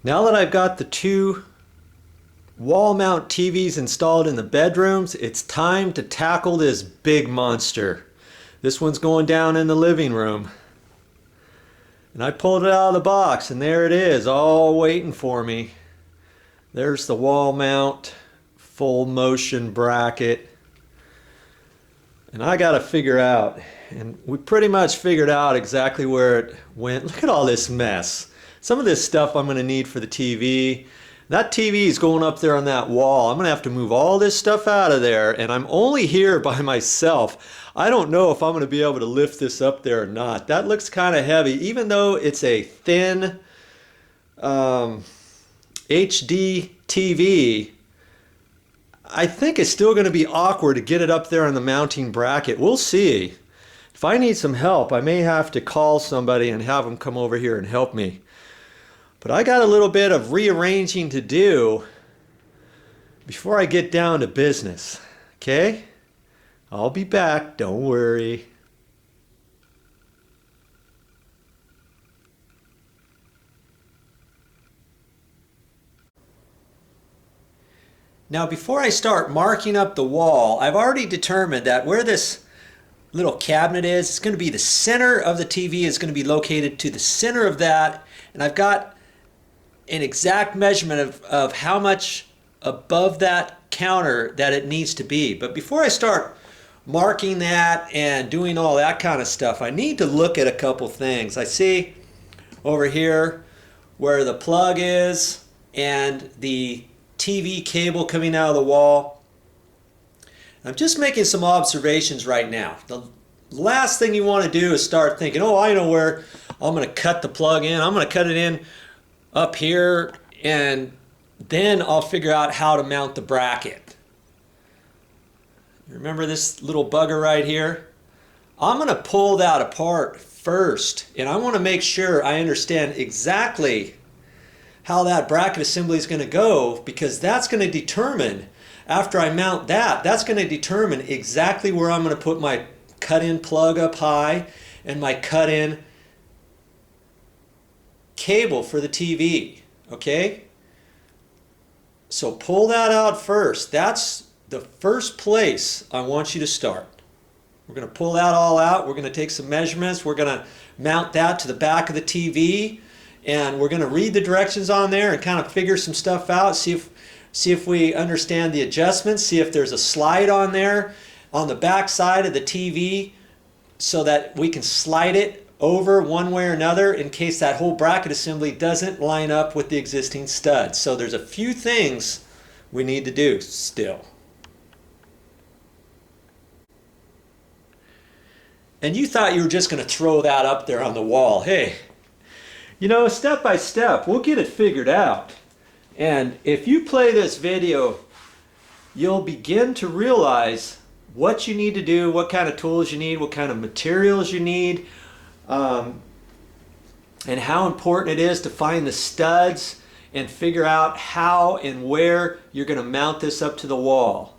Now that I've got the two wall mount TVs installed in the bedrooms, it's time to tackle this big monster. This one's going down in the living room. And I pulled it out of the box, and there it is, all waiting for me. There's the wall mount full motion bracket. And I got to figure out, and we pretty much figured out exactly where it went. Look at all this mess. Some of this stuff I'm going to need for the TV. That TV is going up there on that wall. I'm going to have to move all this stuff out of there, and I'm only here by myself. I don't know if I'm going to be able to lift this up there or not. That looks kind of heavy, even though it's a thin HD TV. I think it's still going to be awkward to get it up there on the mounting bracket. We'll see. If I need some help, I may have to call somebody and have them come over here and help me. But I got a little bit of rearranging to do before I get down to business. Okay? I'll be back, don't worry. Now before I start marking up the wall, I've already determined that where this little cabinet is, it's going to be the center of the TV, is going to be located to the center of that, and I've got an exact measurement of how much above that counter that it needs to be. But before I start marking that and doing all that kind of stuff, I need to look at a couple things. I see over here where the plug is and the TV cable coming out of the wall. I'm just making some observations right now. The last thing you want to do is start thinking, oh, I know where I'm going to cut the plug in. I'm going to cut it in up here, and then I'll figure out how to mount the bracket. Remember this little bugger right here? I'm going to pull that apart first, and I want to make sure I understand exactly how that bracket assembly is going to go, because that's going to determine, after I mount that, that's going to determine exactly where I'm going to put my cut-in plug up high and my cut-in cable for the TV. Okay? So pull that out first. That's the first place I want you to start. We're going to pull that all out. We're going to take some measurements. We're going to mount that to the back of the TV, and we're going to read the directions on there and kind of figure some stuff out. See if we understand the adjustments. See if there's a slide on there on the back side of the TV so that we can slide it over one way or another in case that whole bracket assembly doesn't line up with the existing studs. So there's a few things we need to do still. And you thought you were just going to throw that up there on the wall. Hey, you know, step by step, we'll get it figured out. And if you play this video, you'll begin to realize what you need to do, what kind of tools you need, what kind of materials you need, and how important it is to find the studs and figure out how and where you're going to mount this up to the wall.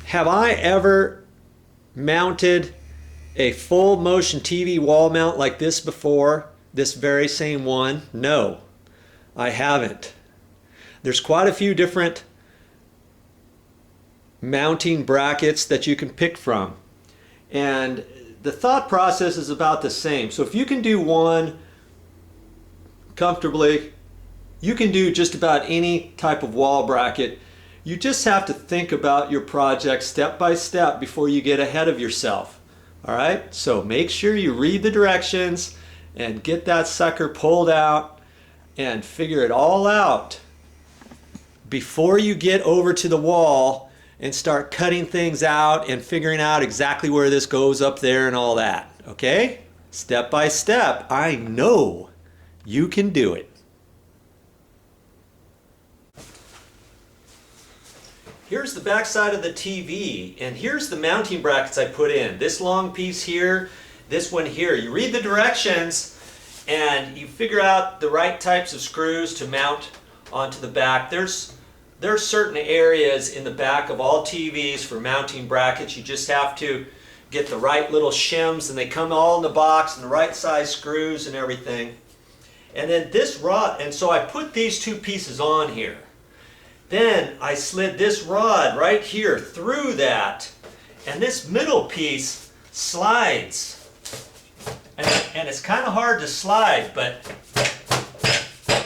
Have I ever mounted a full motion TV wall mount like this before? This very same one? No, I haven't. There's quite a few different mounting brackets that you can pick from, and the thought process is about the same. So if you can do one comfortably, you can do just about any type of wall bracket. You just have to think about your project step by step before you get ahead of yourself. All right, so make sure you read the directions and get that sucker pulled out and figure it all out before you get over to the wall and start cutting things out and figuring out exactly where this goes up there and all that. Okay? Step by step. I know you can do it. Here's the back side of the TV, and here's the mounting brackets I put in. This long piece here, this one here. You read the directions and you figure out the right types of screws to mount onto the back. There's certain areas in the back of all TVs for mounting brackets. You just have to get the right little shims, and they come all in the box and the right size screws and everything. And then this rod, and so I put these two pieces on here. Then I slid this rod right here through that, and this middle piece slides. And it's kind of hard to slide, but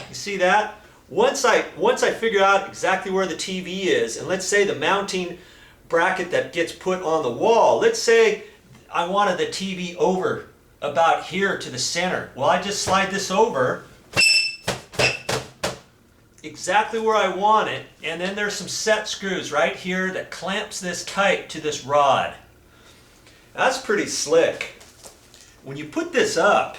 you see that? Once I figure out exactly where the TV is, and let's say the mounting bracket that gets put on the wall, let's say I wanted the TV over about here to the center. Well, I just slide this over exactly where I want it, and then there's some set screws right here that clamps this tight to this rod. That's pretty slick. When you put this up,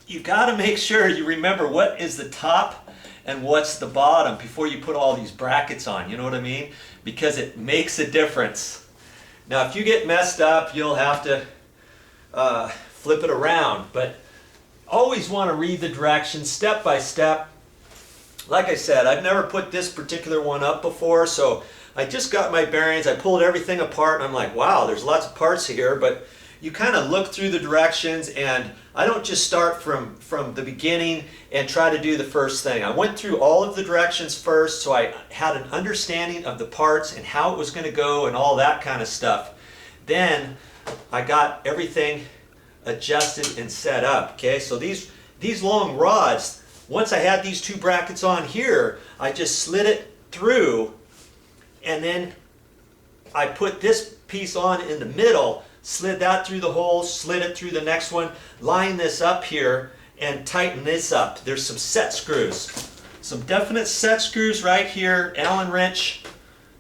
you got to make sure you remember what is the top and what's the bottom before you put all these brackets on, you know what I mean? Because it makes a difference. Now if you get messed up, you'll have to flip it around, but always want to read the directions step by step. Like I said, I've never put this particular one up before, so I just got my bearings, I pulled everything apart, and I'm like, wow, there's lots of parts here, but you kind of look through the directions, and I don't just start from the beginning and try to do the first thing. I went through all of the directions first, so I had an understanding of the parts and how it was going to go and all that kind of stuff. Then I got everything adjusted and set up. Okay, so these long rods, once I had these two brackets on here, I just slid it through, and then I put this piece on in the middle, slid that through the hole, slid it through the next one, line this up here, and tighten this up. There's some set screws. Some definite set screws right here, Allen wrench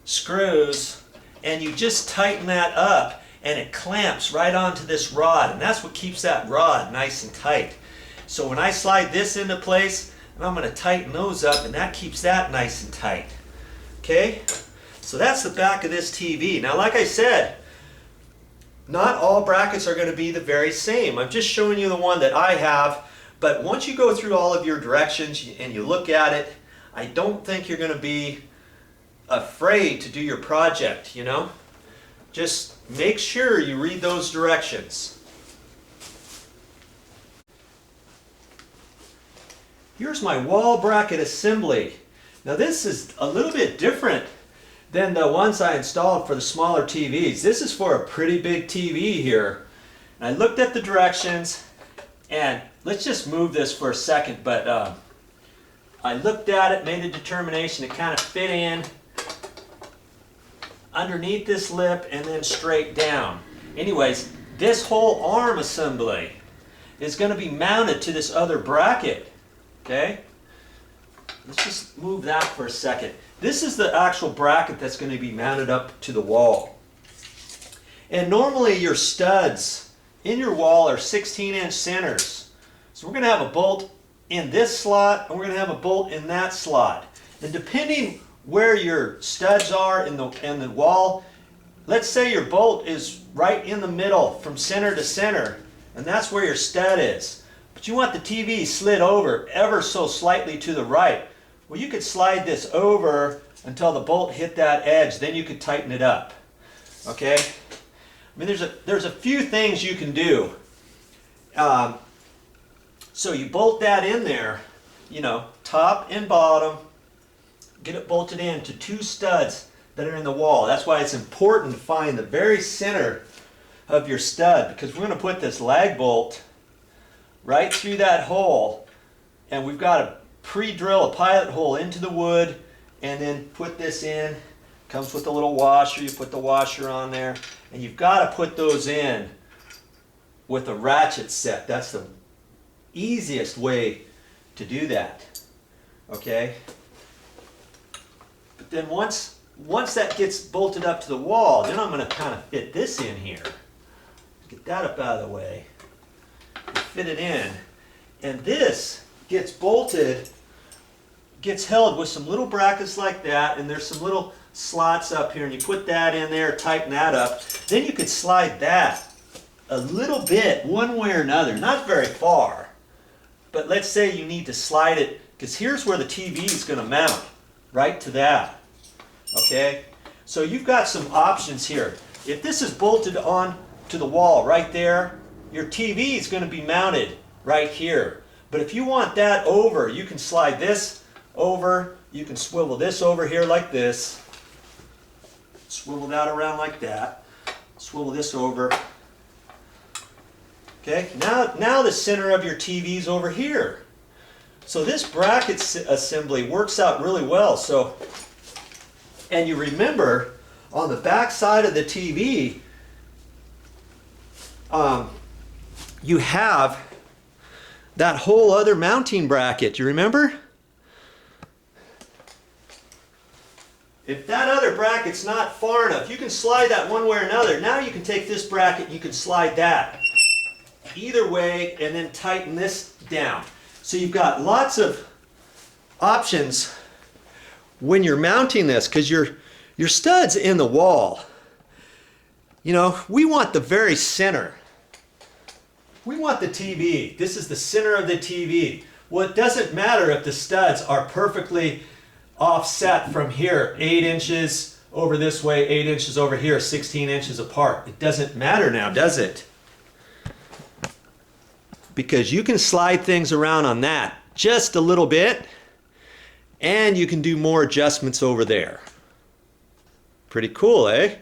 screws, and you just tighten that up, and it clamps right onto this rod, and that's what keeps that rod nice and tight. So when I slide this into place, I'm going to tighten those up, and that keeps that nice and tight. Okay? So that's the back of this TV. Now, like I said, not all brackets are going to be the very same. I'm just showing you the one that I have, but once you go through all of your directions and you look at it, I don't think you're going to be afraid to do your project, you know? Just make sure you read those directions. Here's my wall bracket assembly. Now this is a little bit different than the ones I installed for the smaller TVs. This is for a pretty big TV here. And I looked at the directions, and let's just move this for a second, but I looked at it, made a determination to kind of fit in underneath this lip and then straight down. Anyways, this whole arm assembly is going to be mounted to this other bracket. Okay? Let's just move that for a second. This is the actual bracket that's going to be mounted up to the wall. And normally your studs in your wall are 16-inch centers. So we're going to have a bolt in this slot, and we're going to have a bolt in that slot. And depending where your studs are in the wall, let's say your bolt is right in the middle from center to center, and that's where your stud is. But you want the TV slid over ever so slightly to the right. Well, you could slide this over until the bolt hit that edge, then you could tighten it up. Okay? I mean, there's a few things you can do. So you bolt that in there, you know, top and bottom, get it bolted in to two studs that are in the wall. That's why it's important to find the very center of your stud, because we're going to put this lag bolt right through that hole, and we've got to pre-drill a pilot hole into the wood and then put this in. Comes with a little washer. You put the washer on there, and you've got to put those in with a ratchet set. That's the easiest way to do that. Okay? But then once that gets bolted up to the wall, then I'm going to kind of fit this in here. Get that up out of the way. Fit it in. And this gets bolted, gets held with some little brackets like that, and there's some little slots up here, and you put that in there, tighten that up. Then you could slide that a little bit one way or another, not very far, but let's say you need to slide it, because here's where the TV is going to mount, right to that. Okay? So you've got some options here. if this is bolted on to the wall right there, your TV is going to be mounted right here. But if you want that over, you can slide this over, you can swivel this over here like this, swivel that around like that, swivel this over. Okay, now the center of your TV is over here. So this bracket assembly works out really well. So, and you remember on the back side of the TV, you have that whole other mounting bracket. You remember? If that other bracket's not far enough, you can slide that one way or another. Now you can take this bracket and you can slide that either way and then tighten this down. So you've got lots of options when you're mounting this, because your stud's in the wall. You know, we want the very center. We want the TV. This is the center of the TV. Well, it doesn't matter if the studs are perfectly offset from here, 8 inches over this way, 8 inches over here, 16 inches apart. It doesn't matter now, does it? Because you can slide things around on that just a little bit, and you can do more adjustments over there. Pretty cool, eh?